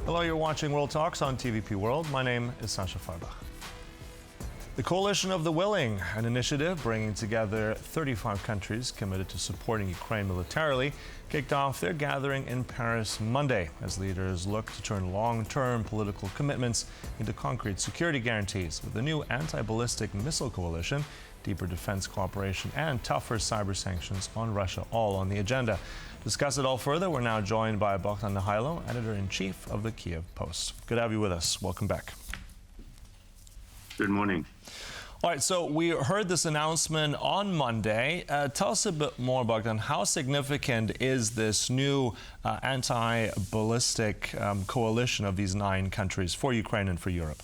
Hello, you're watching World Talks on TVP World. My name is Sascha Fahrbach. The Coalition of the Willing, an initiative bringing together 35 countries committed to supporting Ukraine militarily, kicked off their gathering in Paris Monday as leaders look to turn long-term political commitments into concrete security guarantees with the new anti-ballistic missile coalition, deeper defense cooperation, and tougher cyber sanctions on Russia, all on the agenda. To discuss it all further, we're now joined by Bohdan Nahaylo, editor-in-chief of the Kyiv Post. Good to have you with us. Welcome back. Good morning. All right, so we heard this announcement on Monday. Tell us a bit more, Bohdan. How significant is this new anti-ballistic coalition of these 9 countries for Ukraine and for Europe?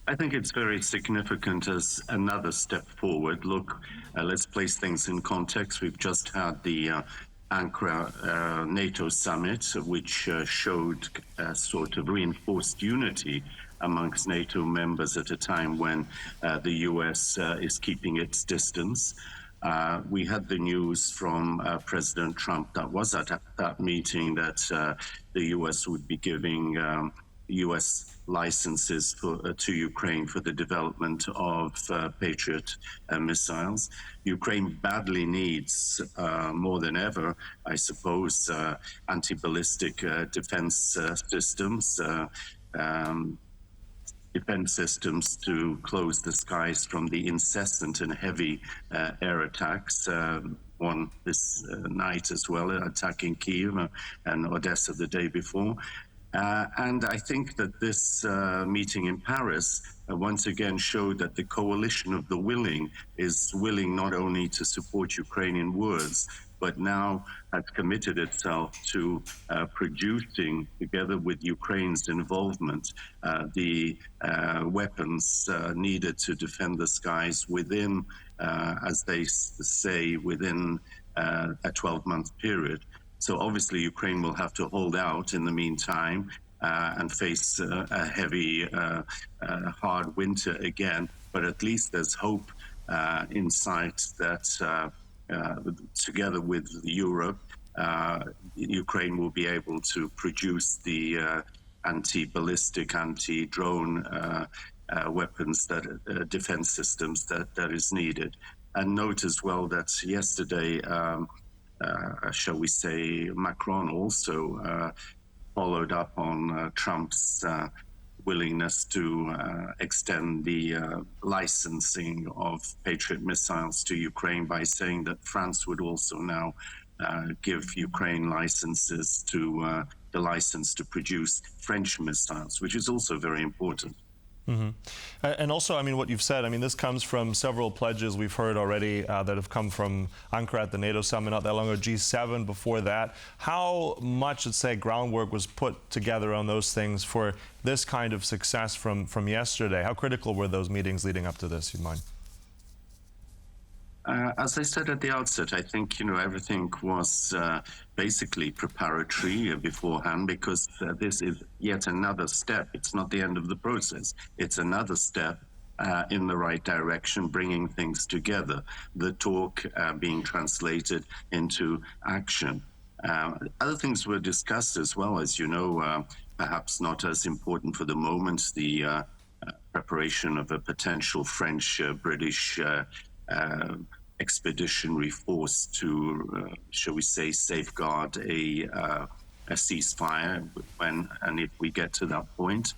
I think it's very significant as another step forward. Look, let's place things in context. We've just had the Ankara NATO summit, which showed sort of reinforced unity amongst NATO members at a time when the US is keeping its distance. We had the news from President Trump that was at that meeting that the US would be giving US licenses to Ukraine for the development of Patriot missiles. Ukraine badly needs, more than ever, I suppose, anti-ballistic defense systems, to close the skies from the incessant and heavy air attacks. One this night as well, attacking Kyiv and Odessa the day before. And I think that this meeting in Paris once again showed that the coalition of the willing is willing not only to support Ukraine in words, but now has committed itself to producing, together with Ukraine's involvement, the weapons needed to defend the skies within, as they say, within a 12-month period. So obviously Ukraine will have to hold out in the meantime and face a heavy, hard winter again. But at least there's hope in sight that together with Europe, Ukraine will be able to produce the anti-ballistic, anti-drone weapons, that defense systems that is needed. And note as well that yesterday, shall we say, Macron also followed up on Trump's willingness to extend the licensing of Patriot missiles to Ukraine by saying that France would also now give Ukraine licenses to the license to produce French missiles, which is also very important. Mm-hmm. And also, I mean, what you've said, I mean, this comes from several pledges we've heard already that have come from Ankara at the NATO summit not that long ago, G7 before that. How much, let's say, groundwork was put together on those things for this kind of success from yesterday? How critical were those meetings leading up to this, you mind? As I said at the outset, I think, everything was basically preparatory beforehand, because this is yet another step. It's not the end of the process. It's another step in the right direction, bringing things together, the talk being translated into action. Other things were discussed as well, as you know, perhaps not as important for the moment, the preparation of a potential French-British expeditionary force to, shall we say, safeguard a ceasefire when and if we get to that point.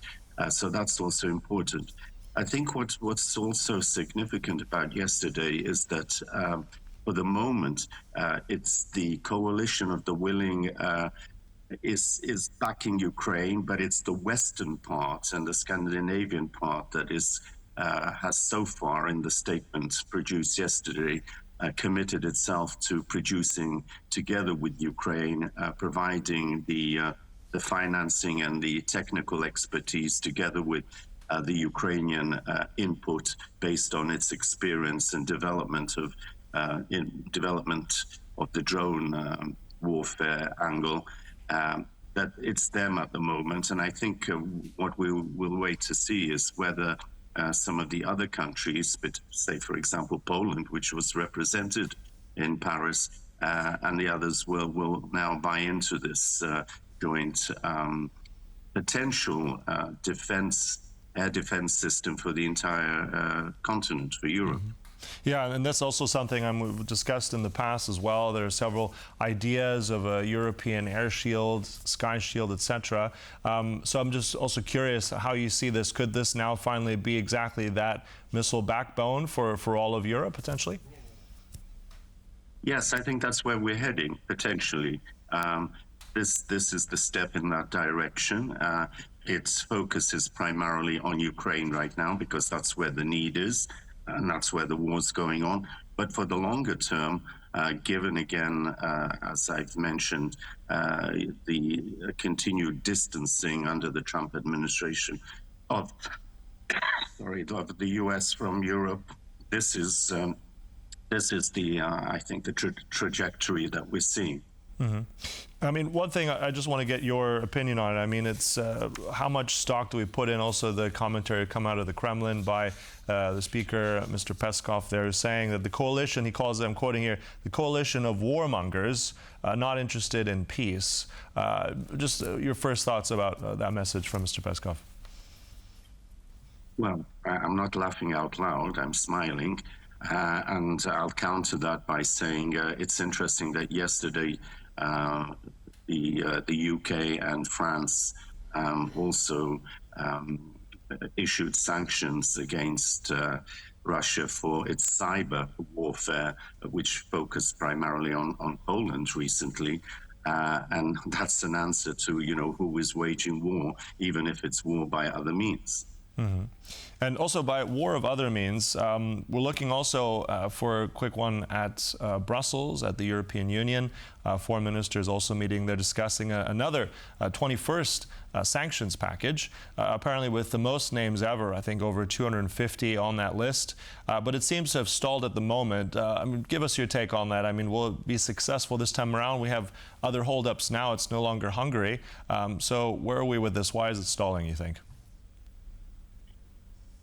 So that's also important. I think what's also significant about yesterday is that for the moment, it's the coalition of the willing is backing Ukraine, but it's the Western part and the Scandinavian part that is has so far, in the statement produced yesterday, committed itself to producing, together with Ukraine, providing the financing and the technical expertise, together with the Ukrainian input based on its experience and development of the drone warfare angle. That it's them at the moment, and I think what we will wait to see is whether some of the other countries, but say, for example, Poland, which was represented in Paris, and the others will now buy into this joint potential air defense system for the entire continent, for Europe. Yeah, and that's also something we've discussed in the past as well. There are several ideas of a European air shield, sky shield, etc. So I'm just also curious how you see this. Could this now finally be exactly that missile backbone for all of Europe, potentially? Yes, I think that's where we're heading, potentially. This is the step in that direction. Its focus is primarily on Ukraine right now because that's where the need is. And that's where the war's going on. But for the longer term, given again, as I've mentioned, the continued distancing under the Trump administration of the U.S. from Europe, this is the I think the trajectory that we're seeing. Mm-hmm. I mean, one thing I just want to get your opinion on it. I mean, it's how much stock do we put in also the commentary come out of the Kremlin by the speaker, Mr. Peskov, there, saying that the coalition, he calls them, quoting here, the coalition of warmongers not interested in peace. Just your first thoughts about that message from Mr. Peskov. Well, I'm not laughing out loud, I'm smiling. And I'll counter that by saying it's interesting that yesterday the UK and France also issued sanctions against Russia for its cyber warfare, which focused primarily on Poland recently. And that's an answer to, who is waging war, even if it's war by other means. Mm-hmm. And also by war of other means, we're looking also for a quick one at Brussels, at the European Union. Foreign ministers also meeting. They're discussing another 21st sanctions package, apparently with the most names ever, I think over 250 on that list. But it seems to have stalled at the moment. I mean, give us your take on that. I mean, will it be successful this time around? We have other holdups now. It's no longer Hungary. So where are we with this? Why is it stalling, you think?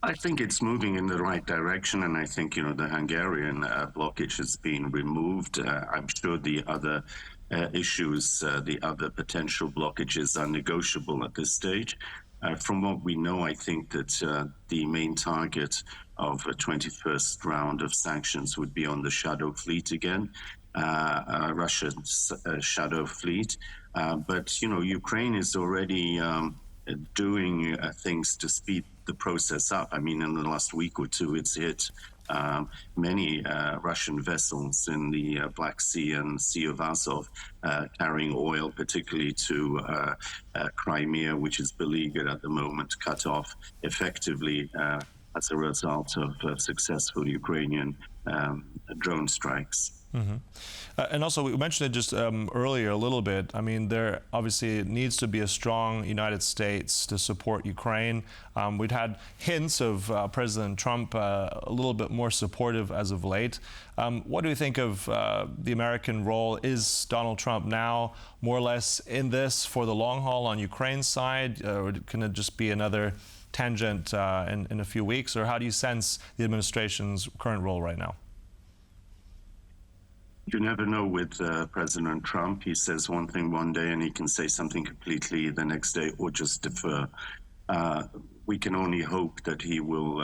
I think it's moving in the right direction, and I think, the Hungarian blockage has been removed. I'm sure the other issues, the other potential blockages are negotiable at this stage. From what we know, I think that the main target of a 21st round of sanctions would be on the Shadow Fleet again, Russia's Shadow Fleet. But, Ukraine is already doing things to speed the process up. I mean, in the last week or two, it's hit many Russian vessels in the Black Sea and Sea of Azov carrying oil, particularly to Crimea, which is beleaguered at the moment, cut off effectively as a result of successful Ukrainian drone strikes. Mm-hmm. And also, we mentioned it just earlier a little bit. I mean, there obviously needs to be a strong United States to support Ukraine. We'd had hints of President Trump a little bit more supportive as of late. What do you think of the American role? Is Donald Trump now more or less in this for the long haul on Ukraine's side, or can it just be another tangent in a few weeks? Or how do you sense the administration's current role right now? You never know with President Trump. He says one thing one day and he can say something completely the next day or just defer. We can only hope that he will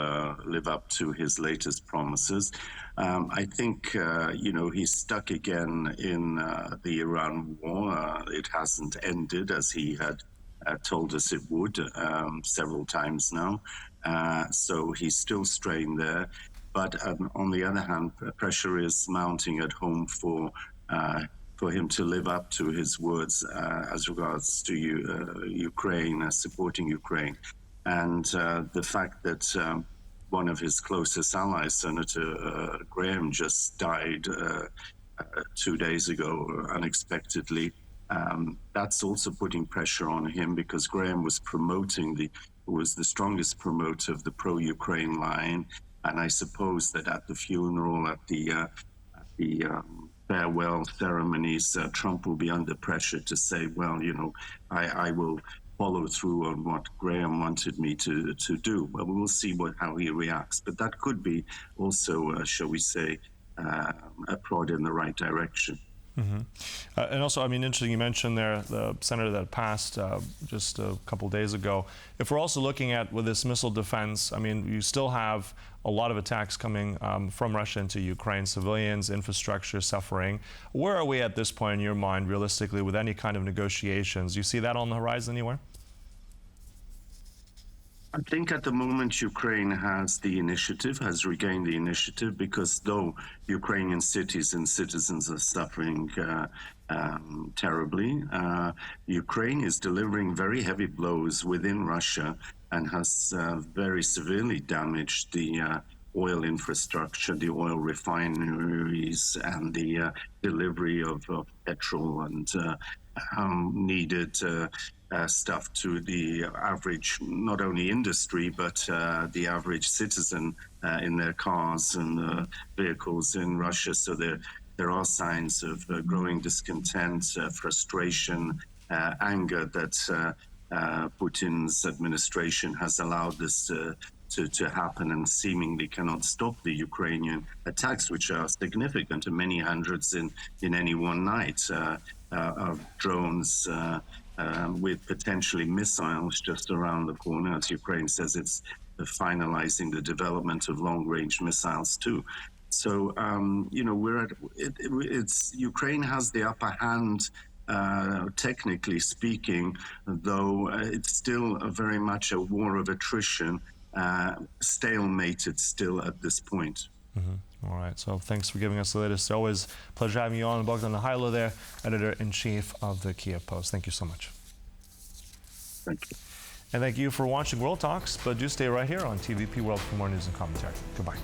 live up to his latest promises. I think, he's stuck again in the Iran war. It hasn't ended as he had told us it would several times now. So he's still strained there. But on the other hand, pressure is mounting at home for him to live up to his words as regards to Ukraine, supporting Ukraine. And the fact that one of his closest allies, Senator Graham, just died 2 days ago unexpectedly, that's also putting pressure on him because Graham was was the strongest promoter of the pro-Ukraine line. And I suppose that at the funeral, at the farewell ceremonies, Trump will be under pressure to say, well, I will follow through on what Graham wanted me to do. Well, we will see how he reacts. But that could be also, shall we say, a prod in the right direction. And also, I mean, interesting, you mentioned there the senator that passed just a couple days ago. If we're also looking at with this missile defense, I mean, you still have a lot of attacks coming from Russia into Ukraine, civilians, infrastructure suffering. Where are we at this point in your mind, realistically, with any kind of negotiations? Do you see that on the horizon anywhere? I think at the moment Ukraine has the initiative, has regained the initiative, because though Ukrainian cities and citizens are suffering terribly, Ukraine is delivering very heavy blows within Russia and has very severely damaged the oil infrastructure, the oil refineries, and the delivery of petrol and needed stuff to the average, not only industry, but the average citizen in their cars and vehicles in Russia. So there are signs of growing discontent, frustration, anger that Putin's administration has allowed this to happen and seemingly cannot stop the Ukrainian attacks, which are significant, many hundreds in any one night, of drones with potentially missiles just around the corner. As Ukraine says, it's finalizing the development of long-range missiles too. So, you know, Ukraine has the upper hand, technically speaking, though it's still very much a war of attrition, stalemated still at this point. All right, so thanks for giving us the latest. Always a pleasure having you on. Bohdan Nahaylo there, editor-in-chief of the Kyiv Post. Thank you so much. Thank you. And thank you for watching World Talks, but do stay right here on TVP World for more news and commentary. Goodbye.